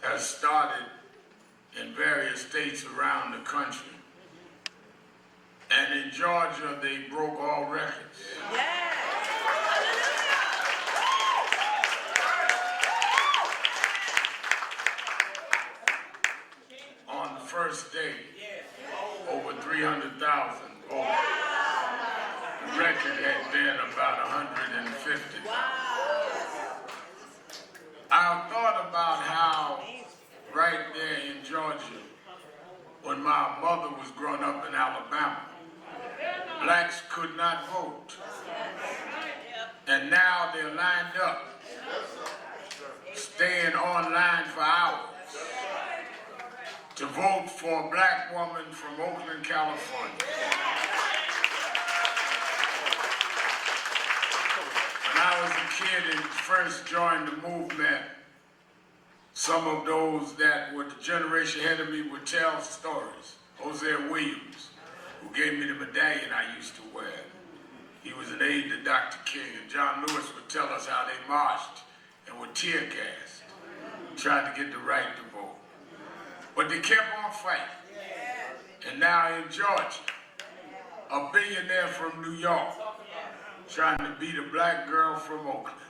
Has started in various states around the country. And in Georgia, they broke all records. On the first day, over 300,000 votes. The record had been about 150. I thought about how right there in Georgia, when my mother was growing up in Alabama, blacks could not vote. And now they're lined up, staying online for hours to vote for a black woman from Oakland, California. When I was a kid and first joined the movement, some of those that were the generation ahead of me would tell stories. Hosea Williams, who gave me the medallion I used to wear. He was an aide to Dr. King, and John Lewis would tell us how they marched and were tear gassed, trying to get the right to vote. But they kept on fighting. And now in Georgia, a billionaire from New York trying to beat a black girl from Oakland.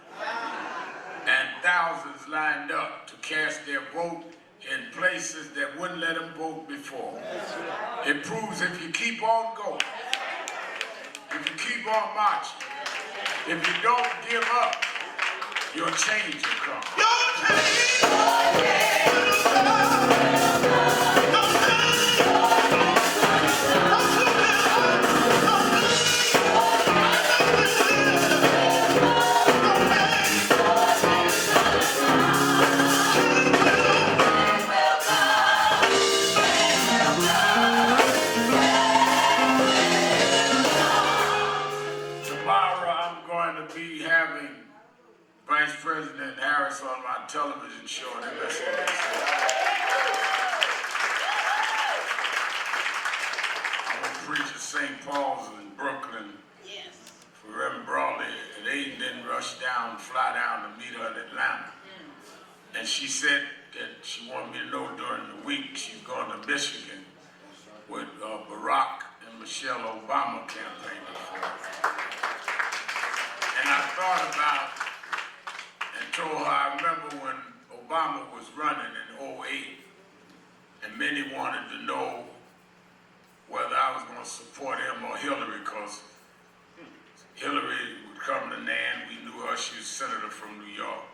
And thousands lined up to cast their vote in places that wouldn't let them vote before. It proves if you keep on going, if you keep on marching, if you don't give up, your change will come. Your change! Vice President Harris on my television show on MSNBC. I'm going to preach at St. Paul's in Brooklyn for Reverend Brawley. And Aiden didn't fly down to meet her in Atlanta. And she said that she wanted me to know during the week she's going to Michigan with Barack and Michelle Obama campaigning for. And I thought about and told her I remember when Obama was running in 2008, and many wanted to know whether I was going to support him or Hillary, because Hillary would come to Nan. We knew her. She was a senator from New York.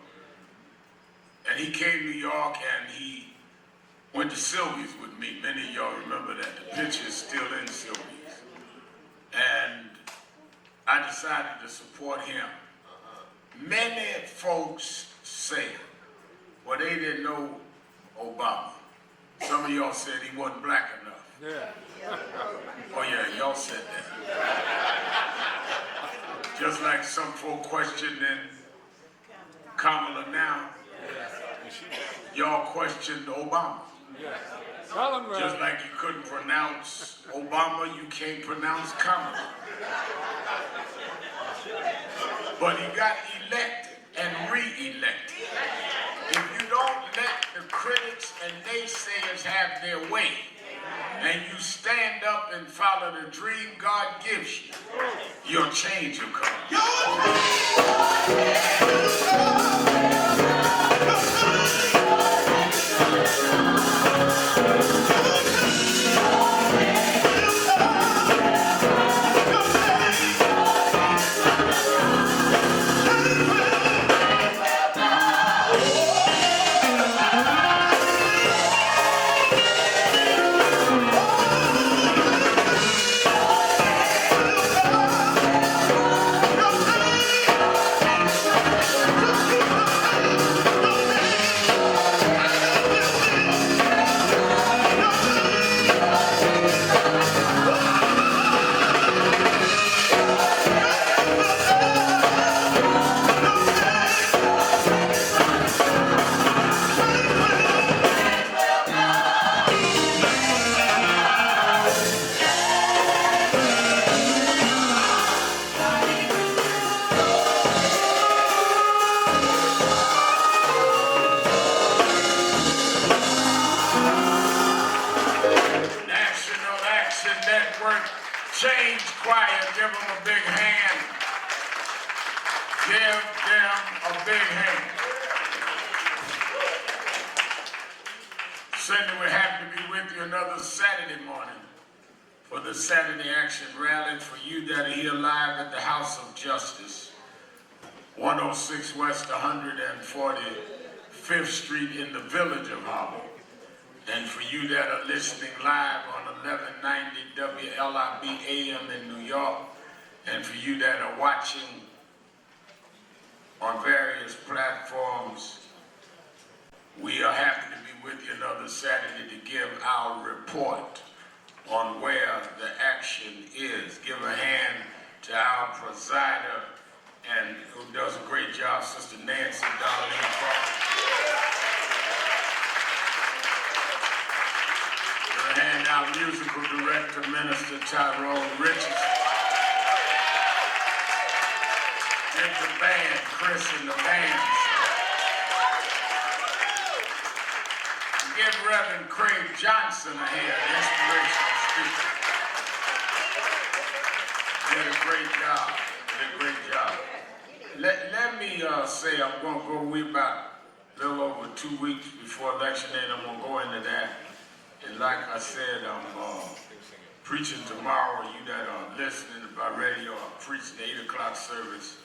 And he came to New York and he went to Sylvia's with me. Many of y'all remember that. The picture is still in Sylvia's. And I decided to support him. Many folks say, well, they didn't know Obama. Some of y'all said he wasn't black enough. Yeah. Oh yeah, y'all said that. Just like some folk questioning Kamala now, y'all questioned Obama. Just like you couldn't pronounce Obama, you can't pronounce Kamala. But he got elected. re-elected. If you don't let the critics and naysayers have their way, and you stand up and follow the dream God gives you, your change will come. Network Change Choir, give them a big hand. Give them a big hand. Certainly we're happy to be with you another Saturday morning for the Saturday Action Rally. For you that are here live at the House of Justice, 106 West 145th Street in the Village of Harlem. And for you that are listening live on 1190 WLIB AM in New York, and for you that are watching on various platforms, we are happy to be with you another Saturday to give our report on where the action is. Give a hand to our presider, and who does a great job, Sister Nancy Darlene Crawford. And our musical director, Minister Tyrone Richardson. And the band, Chris and the band. Give Reverend Craig Johnson a hand, inspirational speaker. Did a great job, did a great job. Let me say, I'm gonna go, we about a little over 2 weeks before election day, and I'm gonna go into that. And like I said, I'm preaching tomorrow. You that are listening by radio, I'm preaching the 8 o'clock service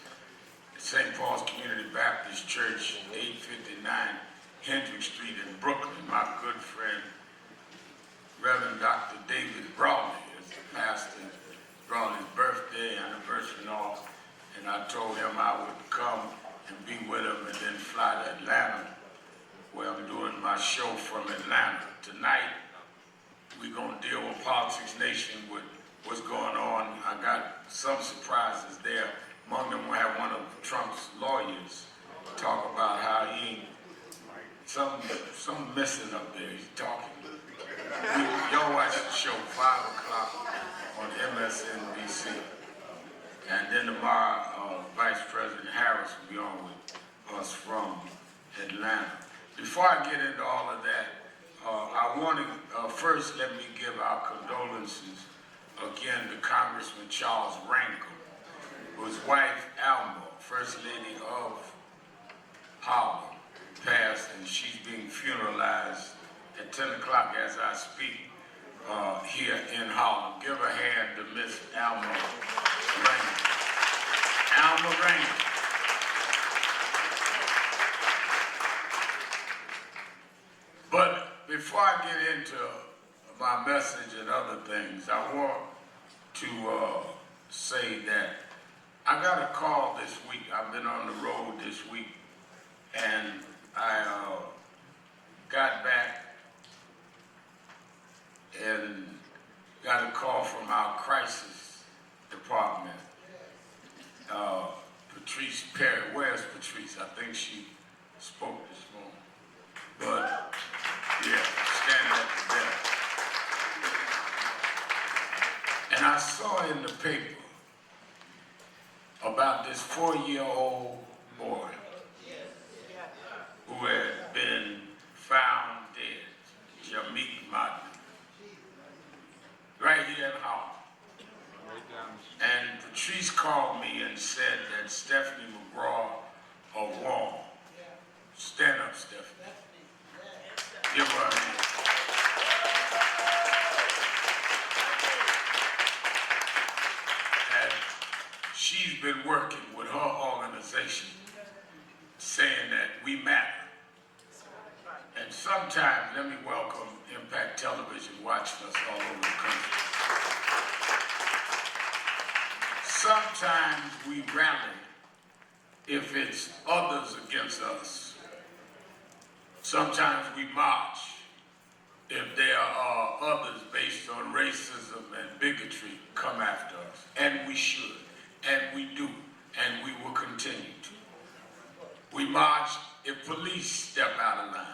at St. Paul's Community Baptist Church, 859 Hendrick Street in Brooklyn. My good friend, Reverend Dr. David Brawley, is the pastor. Brawley's birthday, anniversary and all. And I told him I would come and be with him and then fly to Atlanta, where I'm doing my show from Atlanta. Tonight, we're going to deal with Politics Nation, with what's going on. I got some surprises there. Among them, we'll have one of Trump's lawyers talk about how he, something missing up there. He's talking. Y'all watch the show, 5 o'clock on MSNBC. And then tomorrow, Vice President Harris will be on with us from Atlanta. Before I get into all of that, I want to first let me give our condolences again to Congressman Charles Rankin, whose wife Alma, First Lady of Harlem, passed, and she's being funeralized at 10 o'clock as I speak here in Harlem. Give a hand to Miss Alma Rankin. Alma Rankin. But before I get into my message and other things, I want to say that I got a call this week. I've been on the road this week, and I got back and got a call from our crisis department. Patrice Perry, where's Patrice? I think she spoke this morning. But, yeah, standing at the desk. And I saw in the paper about this 4-year-old boy we matter. And sometimes, let me welcome Impact Television watching us all over the country. Sometimes we rally if it's others against us. Sometimes we march if there are others based on racism and bigotry come after us. And we should, and we do, and we will continue to. We march if police step out of line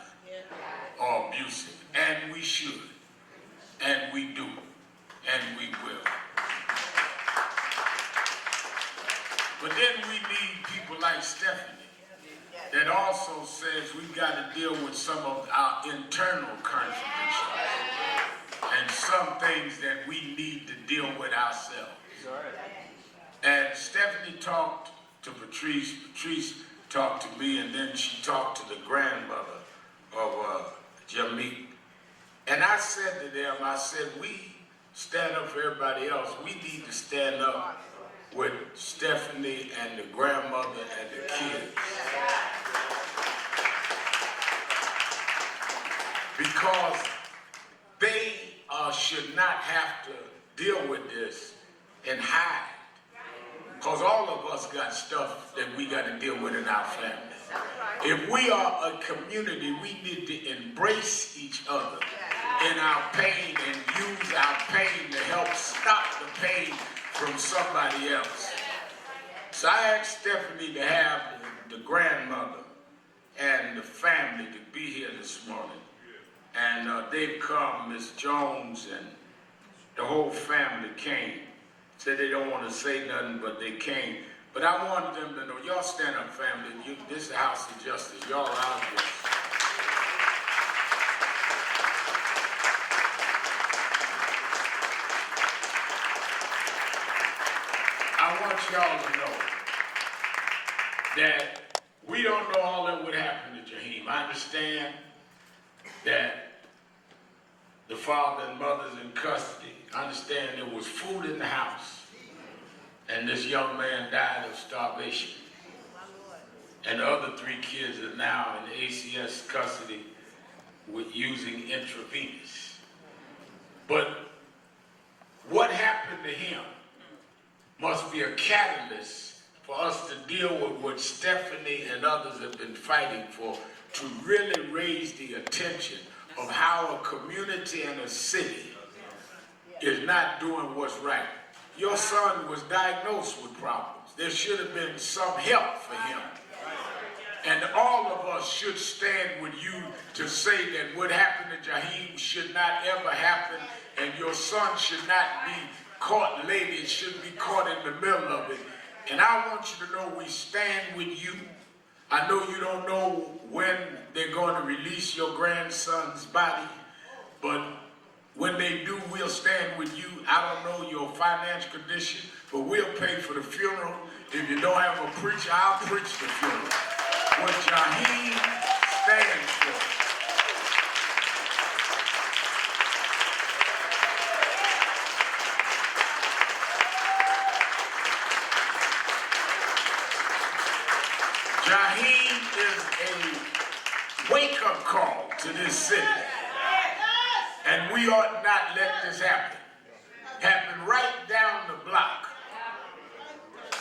or abusive, and we should, and we do, and we will. But then we need people like Stephanie that also says we've got to deal with some of our internal contradictions and some things that we need to deal with ourselves. And Stephanie talked to Patrice, Patrice talked to me, and then she talked to the grandmother of Jameek. And I said to them, I said, we stand up for everybody else. We need to stand up with Stephanie and the grandmother and the kids. Because they should not have to deal with this and hide. Because all of us got stuff that we got to deal with in our family. If we are a community, we need to embrace each other in our pain and use our pain to help stop the pain from somebody else. So I asked Stephanie to have the grandmother and the family to be here this morning. And they've come, Miss Jones and the whole family came. Said they don't want to say nothing, but they came. But I wanted them to know, y'all stand up, family. This is the House of Justice. Y'all are out here. I want y'all to know that we don't know all that would happen to Jaheim. I understand that the father and mother's in custody. I understand there was food in the house. And this young man died of starvation. And the other 3 kids are now in ACS custody with using intravenous. But what happened to him must be a catalyst for us to deal with what Stephanie and others have been fighting for, to really raise the attention of how a community and a city is not doing what's right. Your son was diagnosed with problems. There should have been some help for him. And all of us should stand with you to say that what happened to Jaheim should not ever happen, and your son should not be caught late. It shouldn't be caught in the middle of it. And I want you to know we stand with you. I know you don't know when they're going to release your grandson's body, but when they do, we'll stand with you. I don't know your financial condition, but we'll pay for the funeral. If you don't have a preacher, I'll preach the funeral. What Jaheim stands for. Jaheim is a wake-up call to this city. And we ought not let this happen. Happen right down the block.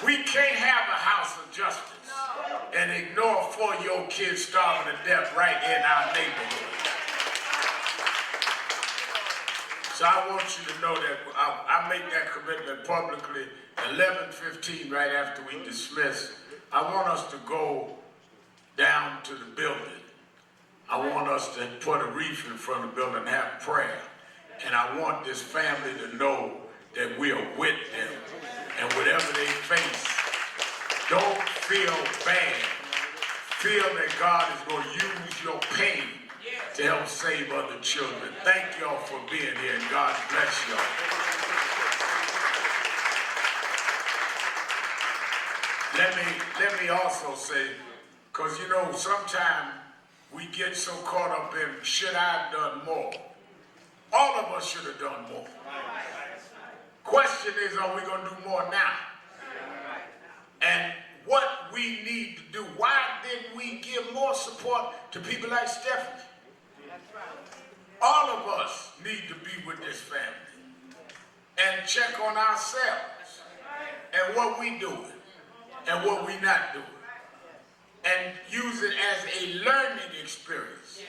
We can't have a house of justice and ignore 4-year-old kids starving to death right in our neighborhood. So I want you to know that I make that commitment publicly. 11:15, right after we dismiss, I want us to go down to the building. I want us to put a wreath in front of the building and have prayer. And I want this family to know that we are with them. And whatever they face, don't feel bad. Feel that God is going to use your pain to help save other children. Thank y'all for being here, and God bless y'all. Let me also say, because you know, sometimes we get so caught up in, should I have done more? All of us should have done more. Question is, are we going to do more now? And what we need to do. Why didn't we give more support to people like Stephanie? All of us need to be with this family and check on ourselves and what we doing and what we not doing, and use it as a learning experience.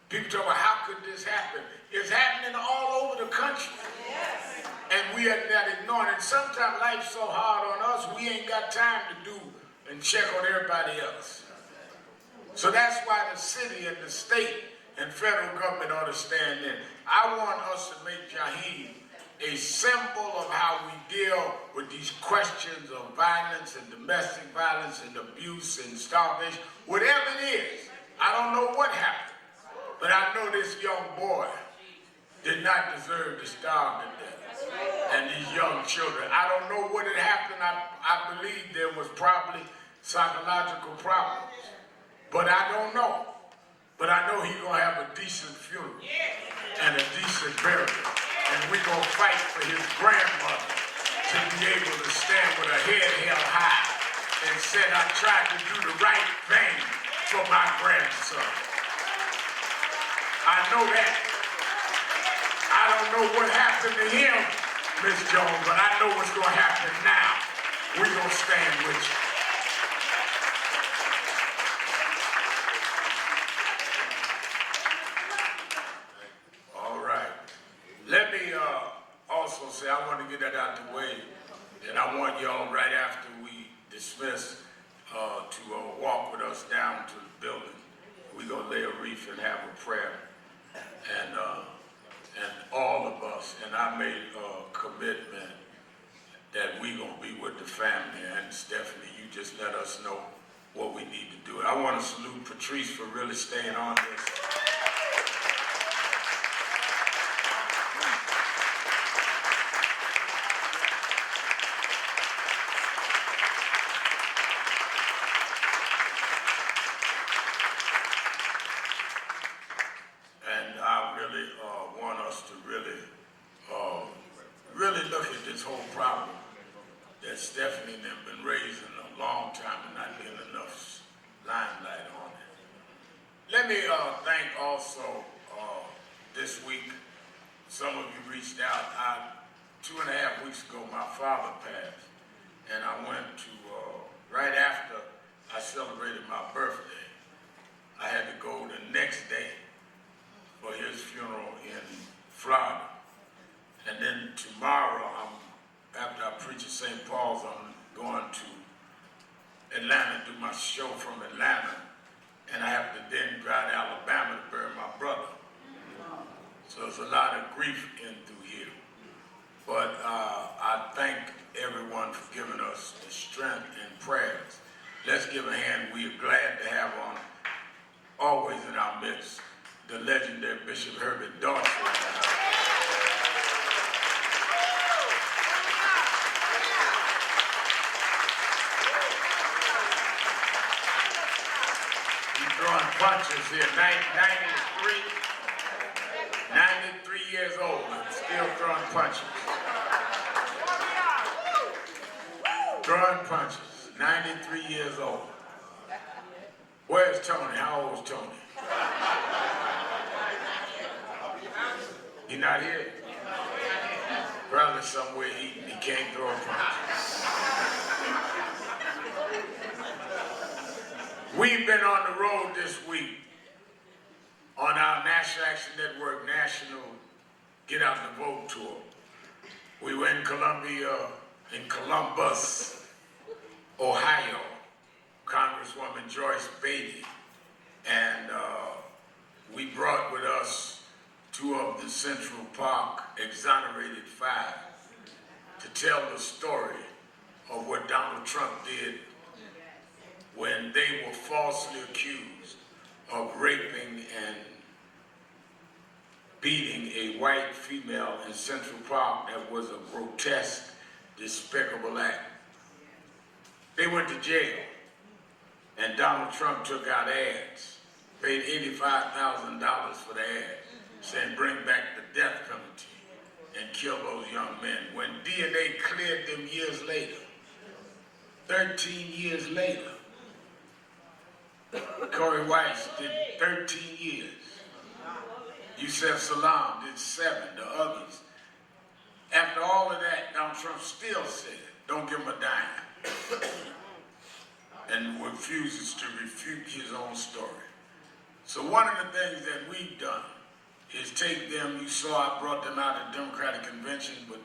People talk about how could this happen? It's happening all over the country. And we are not ignoring it. Sometimes life's so hard on us, we ain't got time to do and check on everybody else. So that's why the city and the state and federal government ought to stand in. I want us to make Jaheim a symbol of how we deal with these questions of violence and domestic violence and abuse and starvation. Whatever it is, I don't know what happened, but I know this young boy did not deserve to starve to death. And these young children, I don't know what had happened. I believe there was probably psychological problems, but I don't know. But I know he's gonna have a decent funeral and a decent burial. And we're going to fight for his grandmother to be able to stand with her head held high and said, I tried to do the right thing for my grandson. I know that. I don't know what happened to him, Miss Jones, but I know what's going to happen now. We're going to stand with you. Let me also say, I want to get that out the way, and I want y'all right after we dismiss to walk with us down to the building. We're going to lay a wreath and have a prayer, and all of us, and I made a commitment that we're going to be with the family, and Stephanie, you just let us know what we need to do. I want to salute Patrice for really staying on this. Really look at this whole problem that Stephanie and them been raising a long time and not getting enough limelight on it. Let me thank also this week, some of you reached out. 2.5 weeks ago, my father passed, and I went to, right after I celebrated my birthday, I had to go the next day for his funeral in Florida. And then tomorrow, after I preach at St. Paul's, I'm going to Atlanta, do my show from Atlanta, and I have to then drive to Alabama to bury my brother. So there's a lot of grief in through here. But I thank everyone for giving us the strength and prayers. Let's give a hand. We are glad to have on, always in our midst, the legendary Bishop Herbert Dawson. Throwing punches here, 93 years old, and still throwing punches. Throwing punches, 93 years old. Where's Tony? How old is Tony? He not here? Probably somewhere eating, he can't throw a punch. We've been on the road this week on our National Action Network National Get Out the Vote tour. We were in Columbus, Ohio, Congresswoman Joyce Beatty, and we brought with us 2 of the Central Park exonerated 5 to tell the story of what Donald Trump did when they were falsely accused of raping and beating a white female in Central Park. That was a grotesque, despicable act. They went to jail, and Donald Trump took out ads, paid $85,000 for the ad, saying bring back the death penalty and kill those young men. When DNA cleared them years later, 13 years later. Corey Weiss did 13 years. Yusef Salaam did 7, the others. After all of that, Donald Trump still said, don't give him a dime. And refuses to refute his own story. So one of the things that we've done is take them, you saw I brought them out at the Democratic Convention, but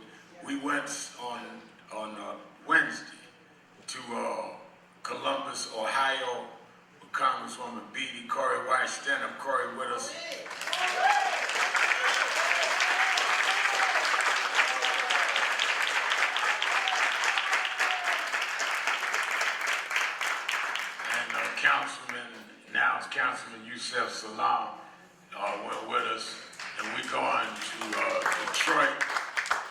we went on Wednesday to Columbus, Ohio, with Congresswoman Beatty. Corey Weiss, stand up, Corey, with us. Now it's Councilman Yusef Salaam were with us, and we're going to Detroit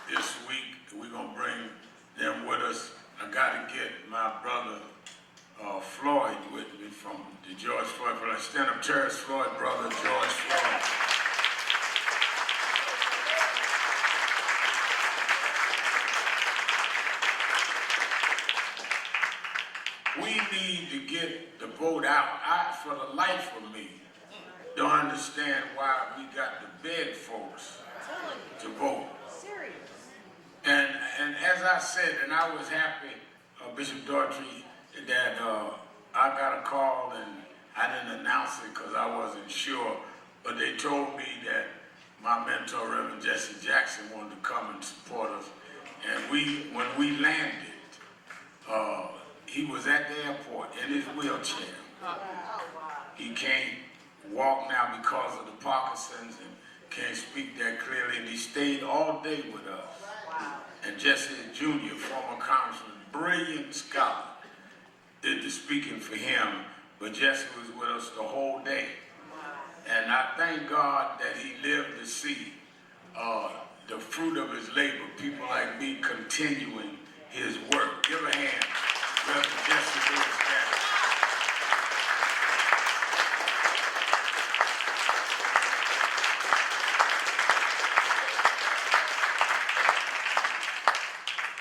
this week. We're going to bring them with us. I got to get my brother Floyd with me from the George Floyd. Stand up, Terrence Floyd, brother George Floyd. We need to get the vote out. I, for the life of me, don't understand why we got to beg folks to vote. And as I said, and I was happy, Bishop Daughtry, that I got a call and I didn't announce it because I wasn't sure, but they told me that my mentor, Reverend Jesse Jackson, wanted to come and support us. And when we landed, he was at the airport in his wheelchair. He can't walk now because of the Parkinson's and can't speak that clearly, and he stayed all day with us. And Jesse Jr., former congressman, brilliant scholar, did the speaking for him, but Jesse was with us the whole day. And I thank God that he lived to see the fruit of his labor, people like me continuing his work. Give a hand. Reverend Jesse Lewis.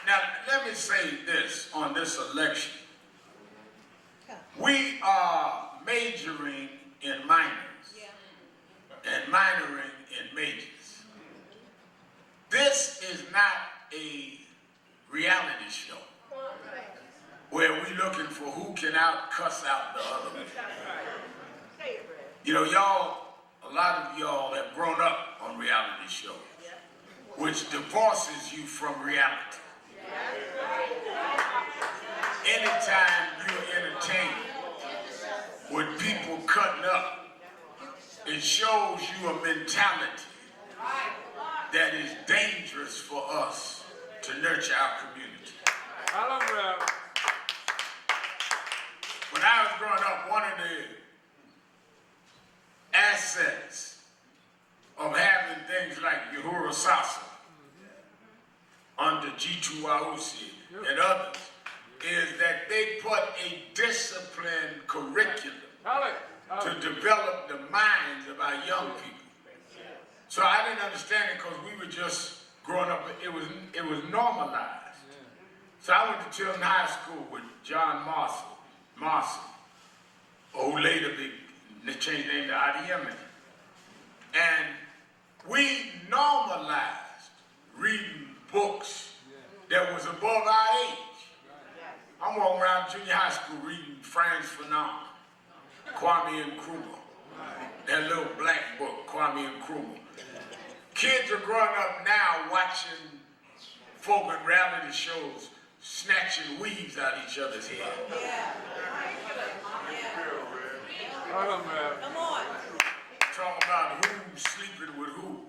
Now, let me say this on this election. We are majoring in minors and minoring in majors. This is not a reality show where we're looking for who can cuss out the other. You know, y'all, a lot of y'all have grown up on reality shows, which divorces you from reality. Anytime you're entertained with people cutting up, it shows you a mentality that is dangerous for us to nurture our community. When I was growing up, one of the assets of having things like Uhuru Sasa under G2 Wausi and others is that they put a disciplined curriculum to develop the minds of our young people. So I didn't understand it because we were just growing up, it was normalized. So I went to Chilton High School with John Marcy, who later changed the name to IDM. And we normalized reading books that was above our age. I'm walking around junior high school reading Frantz Fanon, Kwame Nkrumah, that little black book, Kwame Nkrumah. Kids are growing up now watching folk in reality shows snatching weaves out of each other's head. Come on. Talking about who's sleeping with who.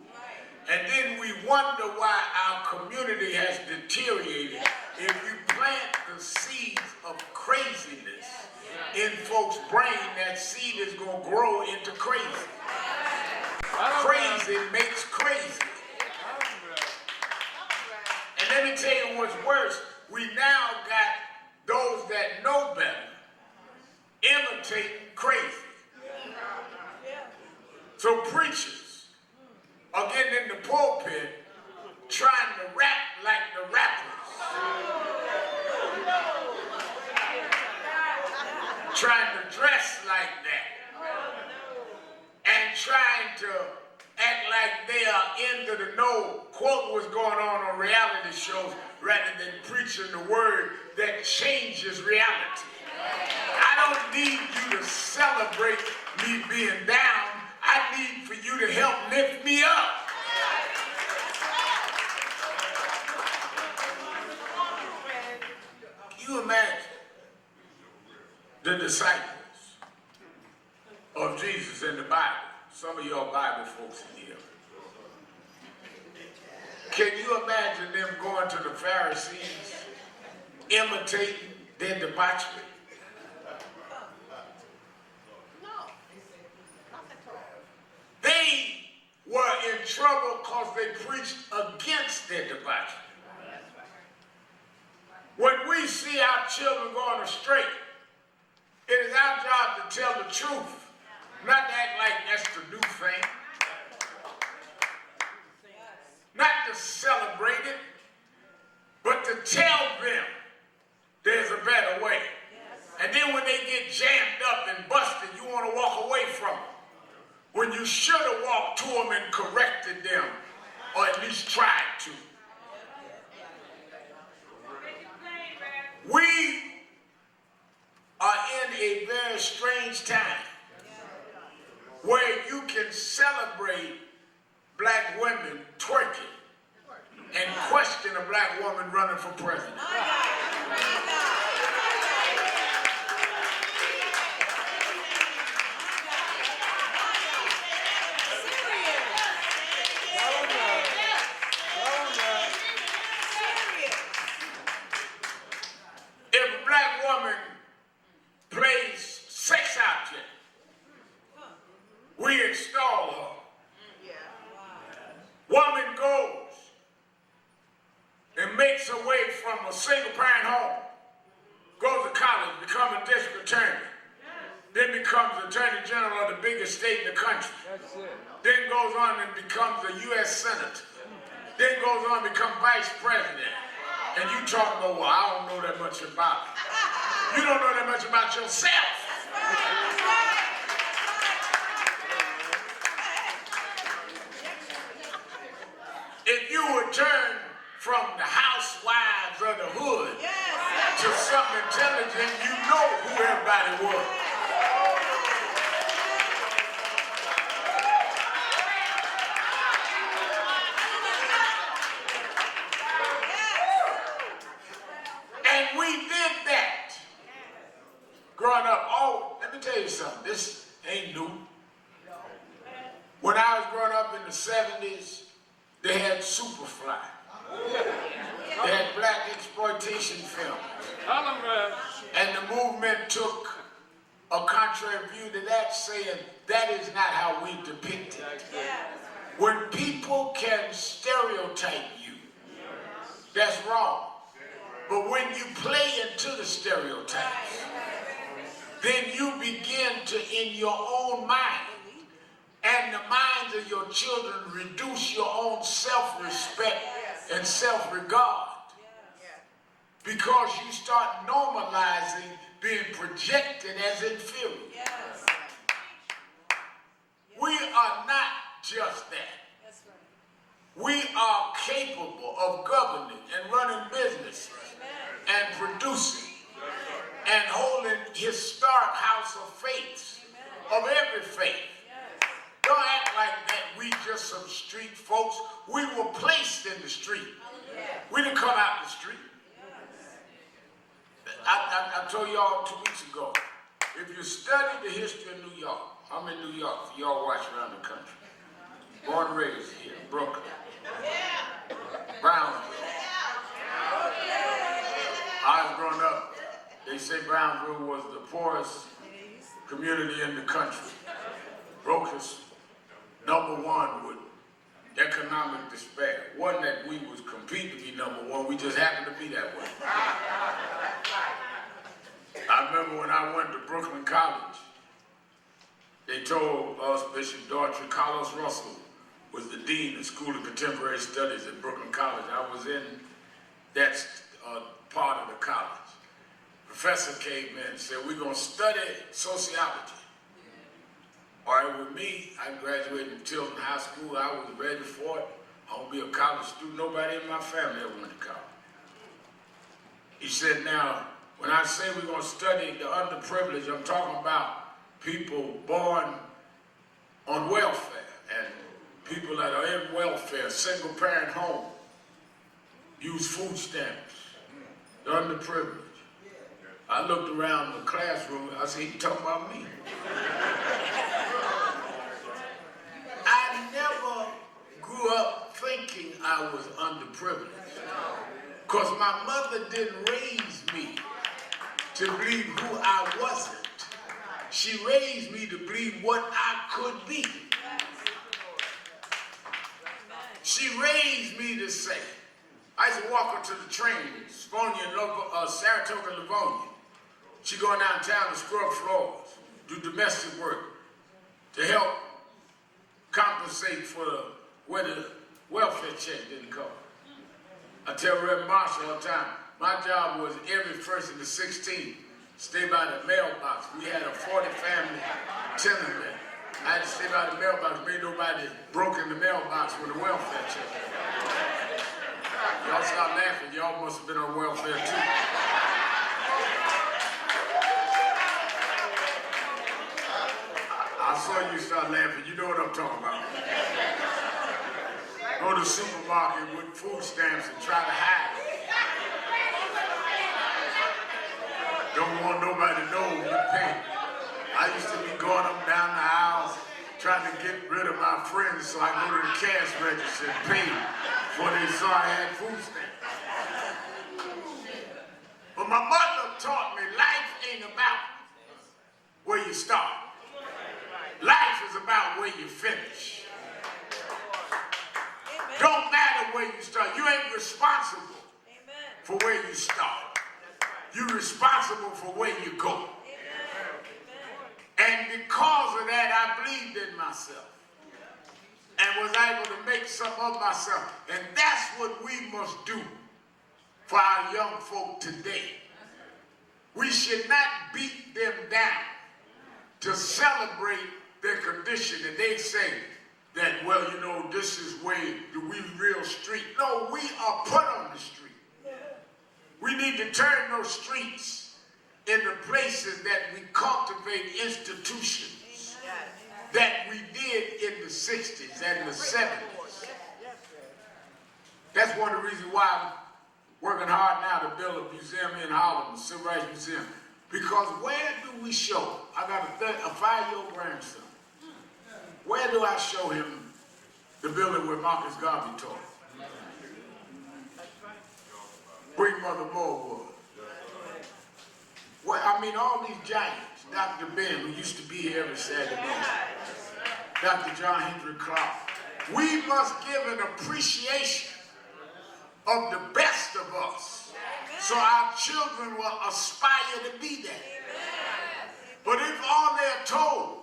And then we wonder why our community has deteriorated. If you plant the seeds of craziness in folks' brain, that seed is going to grow into crazy. Crazy makes crazy. And let me tell you what's worse. We now got those that know better imitate crazy. So preachers are getting in the pulpit trying to rap like the rappers. like that and trying to act like they are into the know, quote what's going on reality shows rather than preaching the word that changes reality. I don't need you to celebrate me being down. I need for you to help lift me up. Can you imagine the disciples of Jesus in the Bible? Some of y'all Bible folks in here. Can you imagine them going to the Pharisees, imitating their debauchery? They were in trouble because they preached against their debauchery. When we see our children going astray, it is our job to tell the truth, not to act like that's the new thing, not to celebrate it, but to tell them there's a better way. And then when they get jammed up and busted, you want to walk away from them, when you should have walked to them and corrected them, or at least tried to. We are in a very strange time where you can celebrate black women twerking and question a black woman running for president. We install her. Woman goes and makes her way from a single parent home, goes to college, becomes a district attorney, then becomes attorney general of the biggest state in the country, then goes on and becomes a U.S. senator, then goes on and becomes vice president. And you talk about, well, I don't know that much about it. You don't know that much about yourself. If you would turn from the housewives of the hood to something intelligent, you know who everybody was. And we did that growing up. Oh, let me tell you something. This ain't new. When I was growing up in the 70s, they had Superfly. They had black exploitation films. And the movement took a contrary view to that, saying that is not how we depict it. When people can stereotype you, that's wrong. But when you play into the stereotypes, then you begin to, in your own mind, and the minds of your children, reduce your own self-respect and self-regard. Because you start normalizing being projected as inferior. We are not just that. We are capable of governing and running businesses and producing and holding historic house of faiths of every faith. Don't act like that we just some street folks. We were placed in the street. We didn't come out the street. I told y'all 2 weeks ago, if you study the history of New York, I'm in New York, for y'all watch around the country. Born and raised here, Brooklyn. Brownsville. I was growing up, they say Brownsville was the poorest community in the country. Brokers, #1 with economic despair. Wasn't that we was competing to be #1, we just happened to be that way. I remember when I went to Brooklyn College, they told us Bishop Daughtry, Carlos Russell was the dean of the School of Contemporary Studies at Brooklyn College. I was in that part of the college. Professor came in and said, we're going to study sociology. All right, with me, I graduated from Tilton High School. I was ready for it. I want to be a college student. Nobody in my family ever went to college. He said, now, when I say we're going to study the underprivileged, I'm talking about people born on welfare and people that are in welfare, single parent home, use food stamps, the underprivileged. I looked around the classroom, I said, he talking about me. I never grew up thinking I was underprivileged because my mother didn't raise me to believe who I wasn't. She raised me to believe what I could be. She raised me to say, I used to walk her to the train, Saratoga, Livonia. She going downtown to scrub floors, do domestic work to help compensate for where the welfare check didn't come. I tell Reverend Marshall all the time, my job was every 1st and the 16th, stay by the mailbox. We had a 40 family tenement. I had to stay by the mailbox, made nobody broke in the mailbox with a welfare check. Y'all start laughing, y'all must have been on welfare too. I saw you start laughing, you know what I'm talking about. Go to the supermarket with food stamps and try to hide it. Don't want nobody to know you pay. I used to be going up and down the aisles trying to get rid of my friends so I go to the cash register and pay before they saw I had food stamps. But my mother taught me life ain't about where you start. Life is about where you finish. Don't matter where you start. You ain't responsible for where you start. You're responsible for where you go. And because of that, I believed in myself and was able to make something of myself. And that's what we must do for our young folk today. We should not beat them down to celebrate their condition. And they say that, well, you know, this is where we real street. No, we are put on the street. We need to turn those streets into places that we cultivate institutions that we did in the 60s and the 70s. That's one of the reasons why I'm working hard now to build a museum in Harlem, a Civil Rights Museum. Because where do we show? I got a 5-year-old grandson. Where do I show him the building where Marcus Garvey taught? Where Mother Moore was. Well, I mean, all these giants, Dr. Ben, who used to be here every Saturday morning, Dr. John Henry Clark. We must give an appreciation of the best of us so our children will aspire to be that. But if all they're told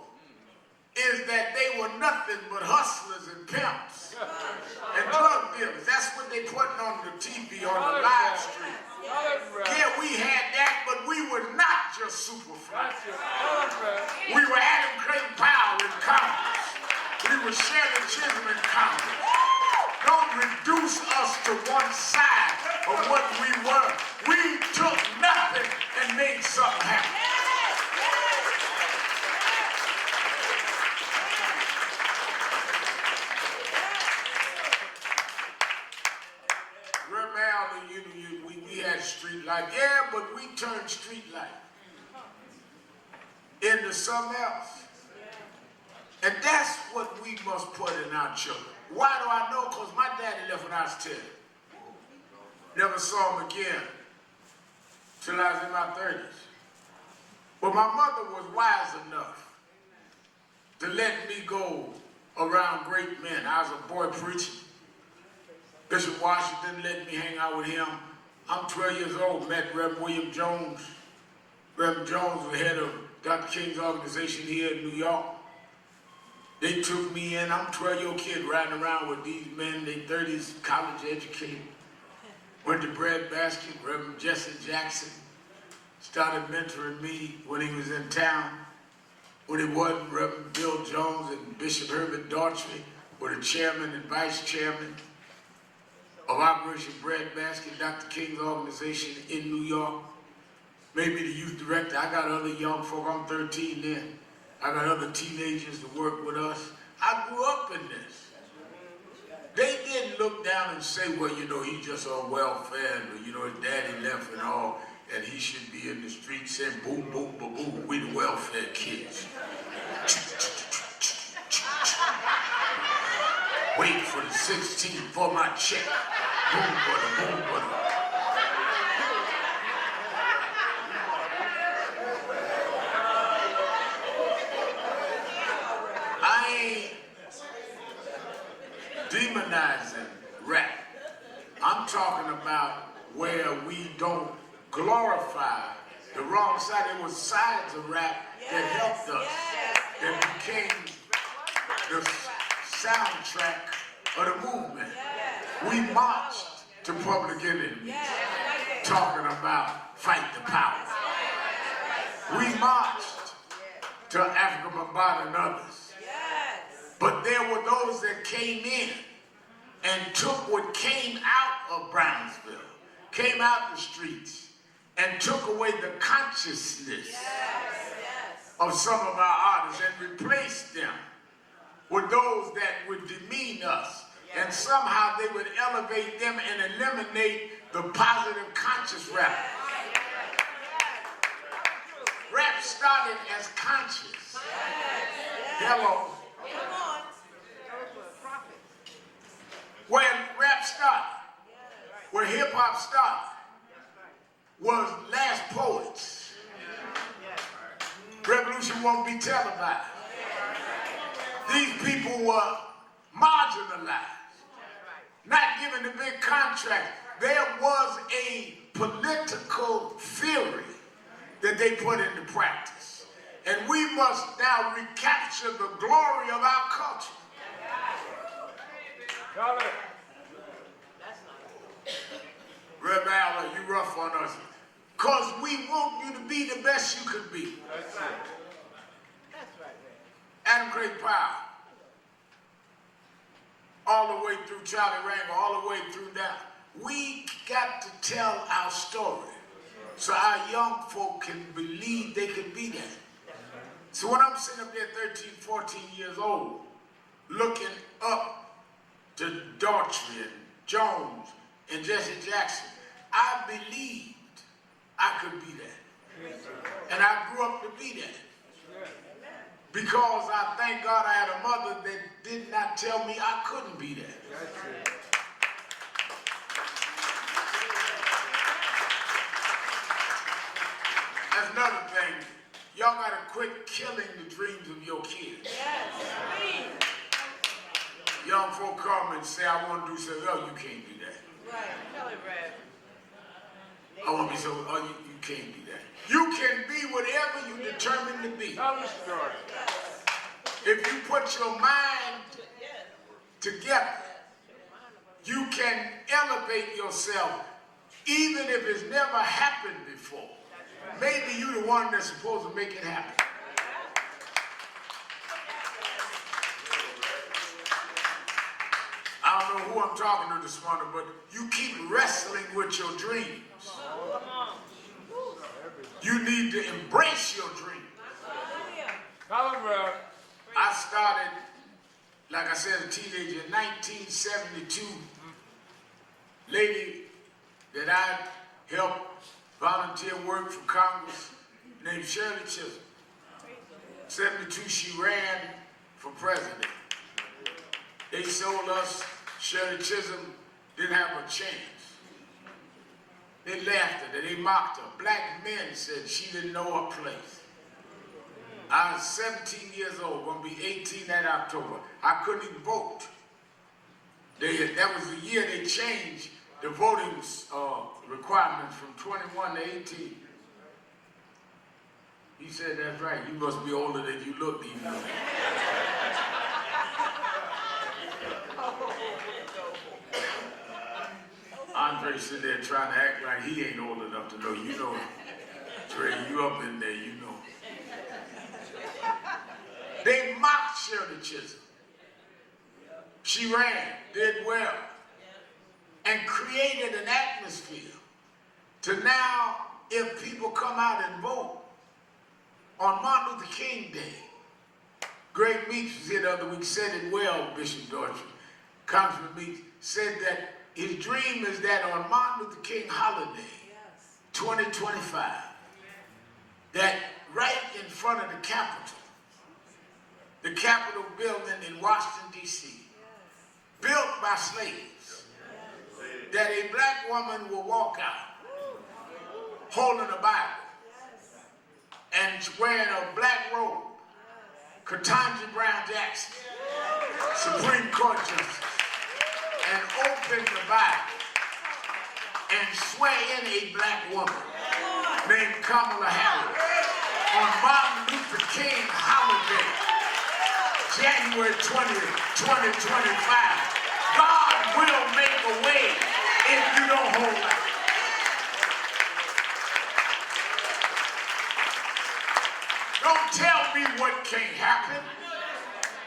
is that they were nothing but hustlers and pimps and drug dealers, that's what they putting on the TV, on the live stream. Yeah, we had that, but we were not just Superfly. We were Adam Clayton Powell in Congress. We were Shirley Chisholm in Congress. Don't reduce us to one side of what we were. We took nothing and made something happen. We had street life. Yeah, but we turned street life into something else. And that's what we must put in our children. Why do I know? Because my daddy left when I was 10. Never saw him again till I was in my 30s. But my mother was wise enough to let me go around great men. I was a boy preacher. Bishop Washington let me hang out with him. I'm 12 years old, met Reverend William Jones. Reverend Jones was the head of Dr. King's organization here in New York. They took me in. I'm a 12-year-old kid riding around with these men, they 30s, college educated. Went to breadbasket. Reverend Jesse Jackson started mentoring me when he was in town. when it wasn't Reverend Bill Jones and Bishop Herbert Daughtry were the chairman and vice chairman of Operation Breadbasket, Dr. King's organization in New York. Maybe the youth director. I got other young folk. I'm 13 then. I got other teenagers to work with us. I grew up in this. They didn't look down and say, well, you know, he's just on welfare, and, you know, his daddy left and all, and he should be in the streets saying, boom, boom, boom, boom, we the welfare kids. Wait for the 16th for my check. Boom, brother, boom, brother. Demonizing rap. I'm talking about where we don't glorify the wrong side. There was sides of rap that helped us, that became the soundtrack of the movement. We marched to Public Enemy, talking about fight the power. We marched to Africa Bambaataa and others. But there were those that came in and took what came out of Brownsville, came out the streets, and took away the consciousness of some of our artists and replaced them with those that would demean us. And somehow they would elevate them and eliminate the positive conscious rap. Rap started as conscious. Hello. When rap started, where hip hop started, was Last Poets. Revolution won't be televised. These people were marginalized, not given the big contract. There was a political theory that they put into practice. And we must now recapture the glory of our culture. Reb Al, you rough on us. Because we want you to be the best you could be. That's right. That's right. Adam Craig Powell. All the way through Charlie Rangel, all the way through down. We got to tell our story so our young folk can believe they can be that. So when I'm sitting up there 13, 14 years old, looking up to Daughtry and Jones and Jesse Jackson, I believed I could be that. And I grew up to be that. Because I thank God I had a mother that did not tell me I couldn't be that. That's another thing. Y'all gotta quit killing the dreams of your kids. Young folk come and say, I want to do something. Oh, you can't do that. Right. Tell it, Brad. I want to be so, oh, you can't do that. You can be whatever you determine to be. Tell the story. If you put your mind together, you can elevate yourself even if it's never happened before. Maybe you're the one that's supposed to make it happen. I don't know who I'm talking to this morning, but you keep wrestling with your dreams. You need to embrace your dreams. I started, like I said, a teenager in 1972. Lady that I helped volunteer work for Congress named Shirley Chisholm. 72, she ran for president. They sold us, Shirley Chisholm didn't have a chance. They laughed at her, they mocked her. Black men said she didn't know her place. I was 17 years old, gonna be 18 that October. I couldn't even vote. That was the year they changed the voting requirements from 21 to 18. He said, that's right, you must be older than you look, even though. Andre sitting there trying to act like he ain't old enough to know. You know, Trey, you up in there, you know. Shirley Chisholm. She ran, did well, and created an atmosphere to now, if people come out and vote on Martin Luther King Day. Greg Meeks was here the other week, said it well, Bishop Daughtry. Congressman Meeks said that his dream is that on Martin Luther King holiday, 2025, that right in front of the Capitol building in Washington, D.C., built by slaves, that a black woman will walk out holding a Bible and wearing a black robe, Ketanji Brown Jackson, Supreme Court Justice, and open the Bible and swear in a black woman named Kamala Harris on Martin Luther King holiday, January 20th, 2025. God will make a way if you don't hold out. Don't tell me what can't happen.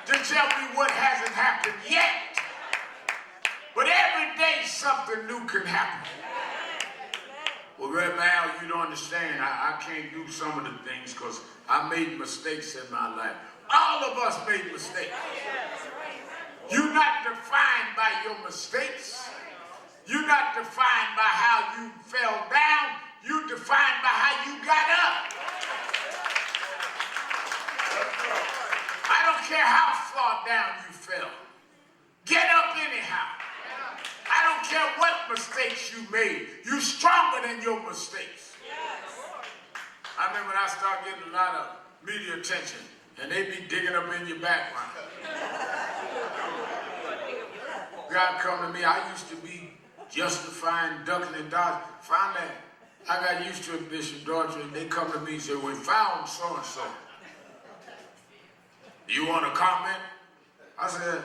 Just tell me what hasn't happened yet. But every day something new can happen. Well, Reverend Al, you don't understand. I can't do some of the things because I made mistakes in my life. All of us made mistakes. You're not defined by your mistakes. You're not defined by how you fell down. You're defined by how you got up. I don't care how far down you fell. Get up anyhow. I don't care what mistakes you made. You're stronger than your mistakes. I remember when I started getting a lot of media attention, and they be digging up in your background. God come to me, I used to be justifying, ducking and dodging. Finally, I got used to it, Bishop Daughtry, and they come to me and say, we found so-and-so. Do you want to comment? I said,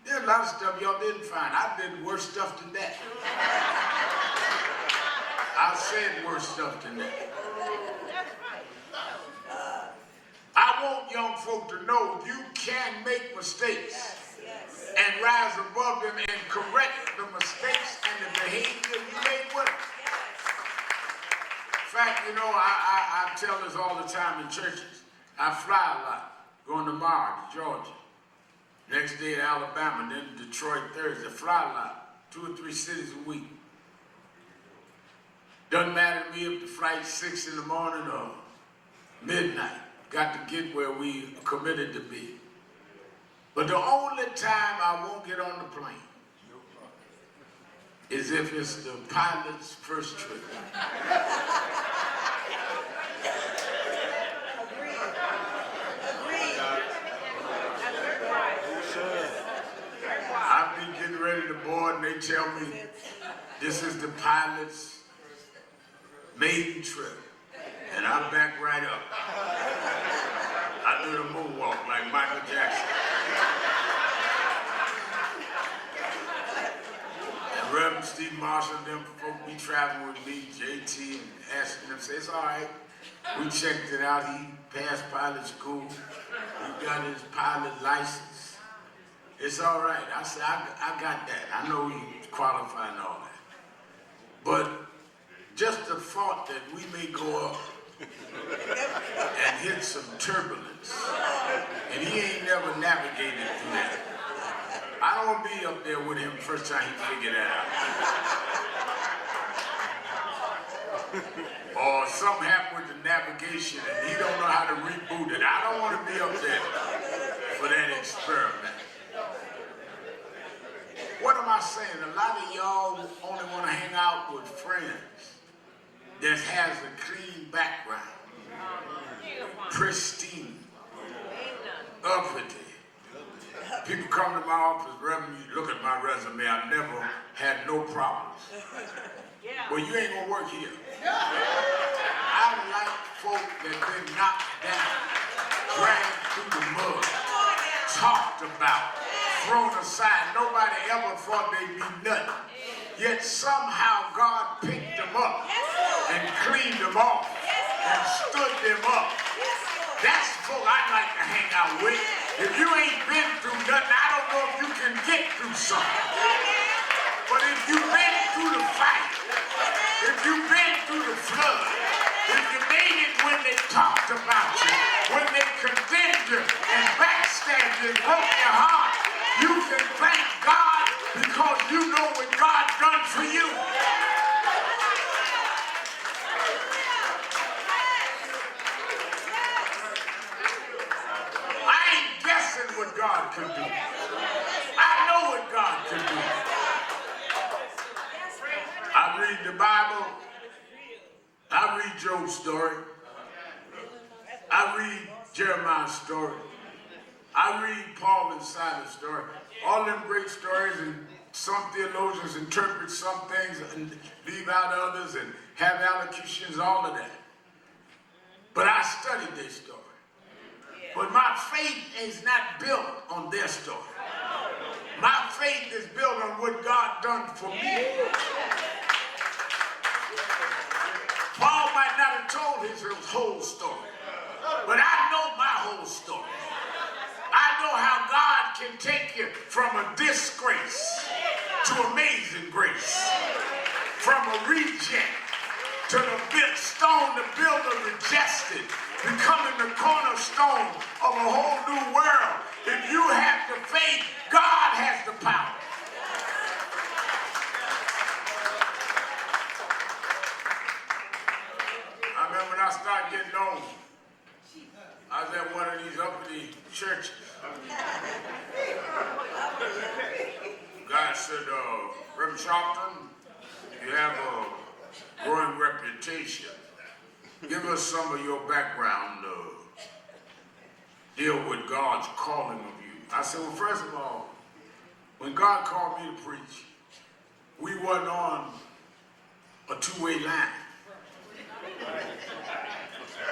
there's a lot of stuff y'all didn't find. I did worse stuff than that. I said worse stuff than that. I want young folk to know you can make mistakes and rise above them and correct the mistakes and the behavior you made with them. In fact, you know, I tell this all the time in churches. I fly a lot, going to Mars, Georgia. Next day to Alabama, then Detroit Thursday. Fly a lot, 2 or 3 cities a week. Doesn't matter to me if the flight's 6 in the morning or midnight. Got to get where we are committed to be. But the only time I won't get on the plane is if it's the pilot's first trip. I've been getting ready to board and they tell me this is the pilot's maiden trip. And I back right up. I do the moonwalk like Michael Jackson. And Reverend Steve Marshall and them folk be traveling with me, JT, and asking them, say, it's all right. We checked it out. He passed pilot school. He got his pilot license. It's all right. I said, I got that. I know he's qualified and all that. But just the thought that we may go up and hit some turbulence, and he ain't never navigated through that. I don't want to be up there with him the first time he figured that out. Or something happened with the navigation and he don't know how to reboot it. I don't want to be up there for that experiment. What am I saying? A lot of y'all only want to hang out with friends that has a clean background, pristine, uppity. People come to my office, Reverend, you look at my resume, I've never had no problems. Well, you ain't gonna work here. I like folk that been knocked down, dragged through the mud, talked about, thrown aside. Nobody ever thought they'd be nothing. Yet somehow God picked them up and cleaned them off and stood them up. That's the folk I like to hang out with. If you ain't through something. But if you've been through the fight, if you've been through the flood, if you made it when they talked about you, when they condemned you and backstabbed you and broke your heart, you can thank God because you know what God done for you. I ain't guessing what God can do. I know what God can do. I read the Bible. I read Job's story. I read Jeremiah's story. I read Paul and Silas' story. All them great stories, and some theologians interpret some things and leave out others and have allocutions, all of that. But I studied their story. But my faith is not built on their story. My faith is built on what God done for me. Paul might not have told his whole story, but I know my whole story. I know how God can take you from a disgrace to amazing grace, from a reject to the stone the builder rejected, becoming the cornerstone of a whole new world. If you have the faith, God has the power. I remember when I started getting old, I was at one of these uppity churches. God said, Reverend Sharpton, you have a growing reputation. Give us some of your background, deal with God's calling of you. I said, well, first of all, when God called me to preach, we wasn't on a two-way line.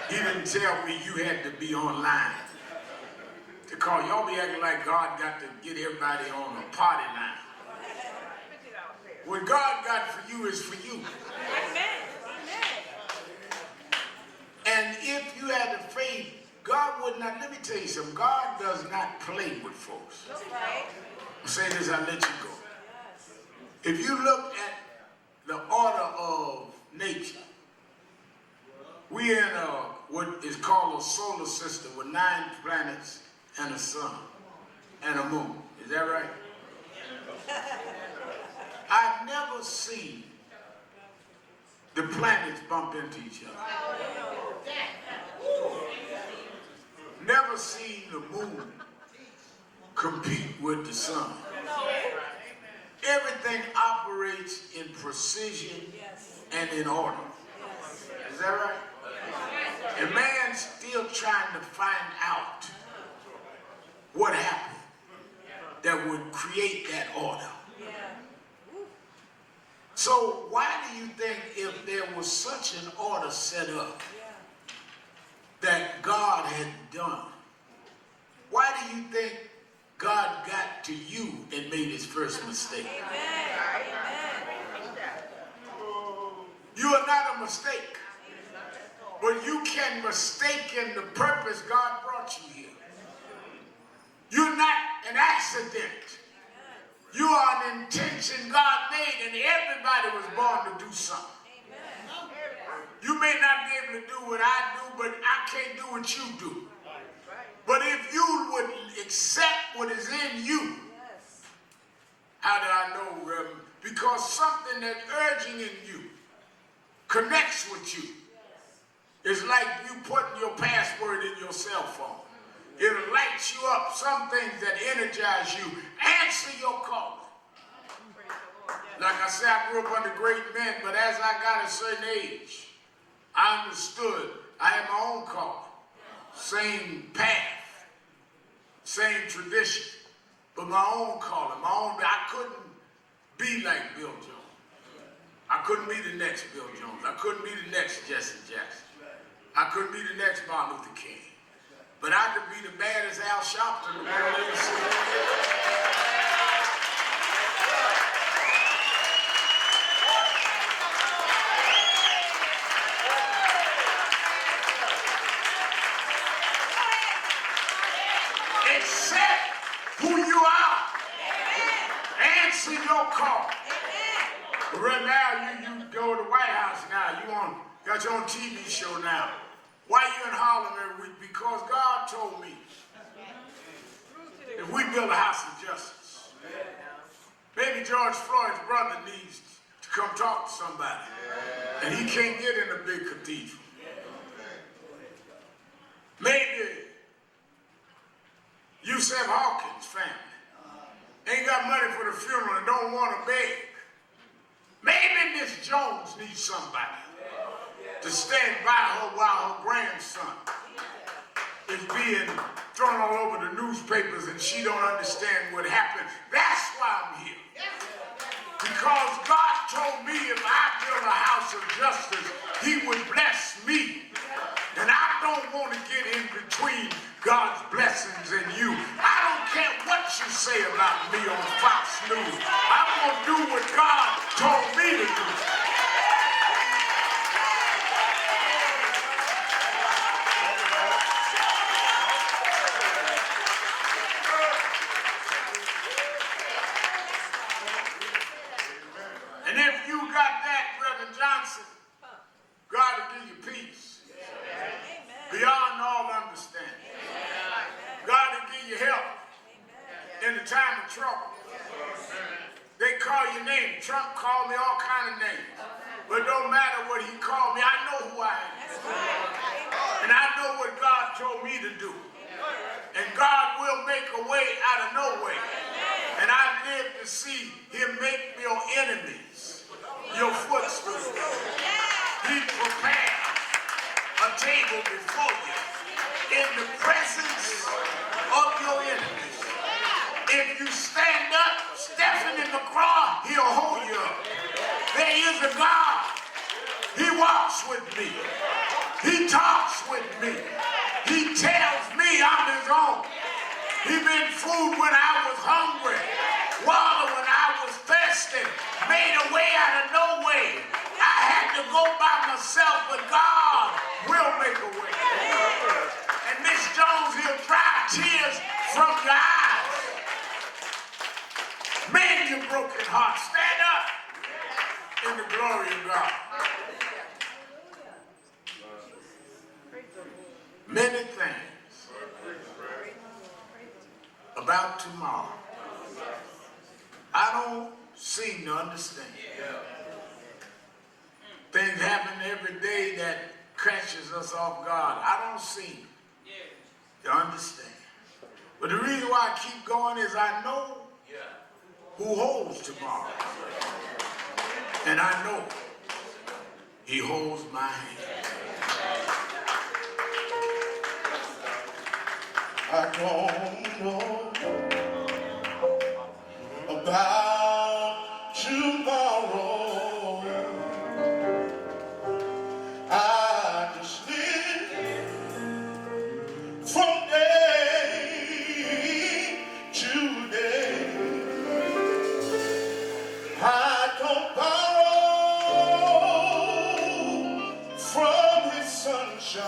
He didn't tell me you had to be online to call. Y'all be acting like God got to get everybody on a party line. What God got for you is for you. And if you had the faith, God would not, let me tell you something, God does not play with folks. I'll say this, I'll let you go. If you look at the order of nature, we in what is called a solar system with 9 planets and a sun and a moon. Is that right? I've never seen the planets bump into each other. Never seen the moon compete with the sun. Everything operates in precision and in order. Is that right? And man's still trying to find out what happened that would create that order. So why do you think if there was such an order set up that God had done, why do you think God got to you and made his first mistake? You are not a mistake. But you can mistake in the purpose God brought you here. You're not an accident. You are an intention God made, and everybody was born to do something. You may not be able to do what I do, but I can't do what you do. But if you would accept what is in you, how do I know, Reverend? Because something that's urging in you connects with you. It's like you putting your password in your cell phone. It'll light you up. Some things that energize you. Answer your call. Like I said, I grew up under great men, but as I got a certain age, I understood I had my own call. Same path, same tradition, but my own calling, my own. I couldn't be like Bill Jones. I couldn't be the next Bill Jones. I couldn't be the next Jesse Jackson. I couldn't be the next Martin Luther King. But I could be the baddest Al Sharpton the world ever seen. Accept who you are. answer your call. But right now, you go to the White House now. Got your own TV show now. Why you in Harlem every week? Because God told me if we build a house of justice, maybe George Floyd's brother needs to come talk to somebody. And he can't get in a big cathedral. Maybe Yusef Hawkins' family ain't got money for the funeral and don't want to beg. Maybe Miss Jones needs somebody to stand by her while her grandson is being thrown all over the newspapers and she don't understand what happened. That's why I'm here. Because God told me if I build a house of justice, he would bless me. And I don't want to get in between God's blessings and you. I don't care what you say about me on Fox News. I'm going to do what God told me to do. And if you got that, Reverend Johnson, God will give you peace. Beyond all understanding. God will give you help in the time of trouble. They call your name. Trump called me all kind of names. But it don't matter what he called me. I know who I am. And I know what God told me to do. And God will make a way out of no way. And I live to see him make your enemies your footstool. He prepared a table before you in the presence of your enemies. If you stand up, Stephen McCraw, he'll hold you up. There is a God. He walks with me. He talks with me. He tells me I'm his own. He been food when I was hungry, water when I was thirsty, made a way out of no way. I had to go by myself, but God will make a way. And Miss Jones, he'll dry tears from your eyes. Mend your broken heart. Stand up in the glory of God. Many things about tomorrow I don't seem to understand. Things happen every day that catches us off guard. I don't seem to understand. But the reason why I keep going is I know who holds tomorrow. And I know he holds my hand. I don't know about tomorrow. I just live from day to day. I don't borrow from his sunshine,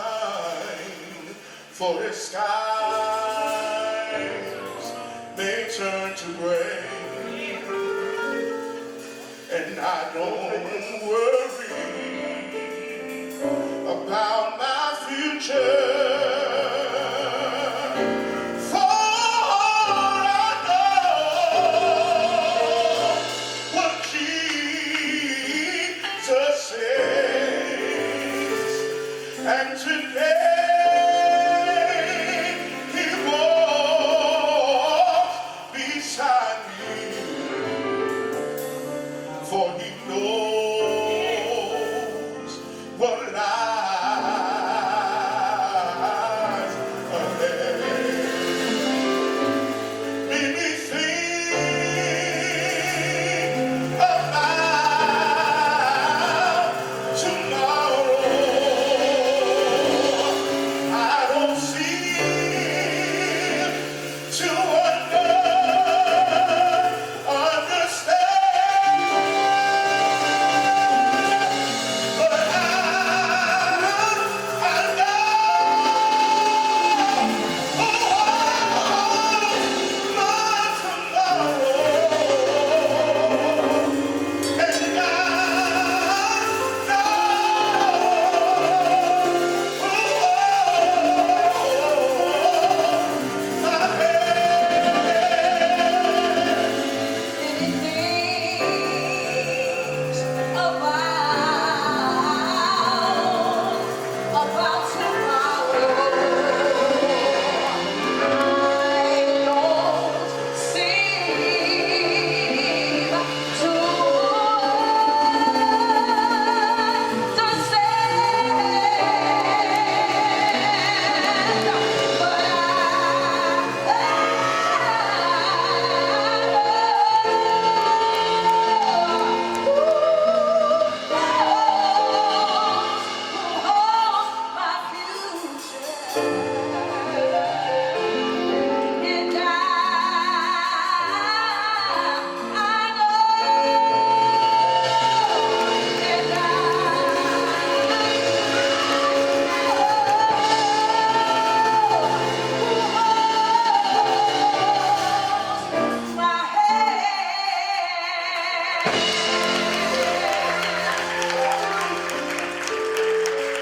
for his skies may turn to gray. And I don't worry about my future. And today he walks beside me, for he knows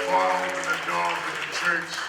Before I open the door for the church,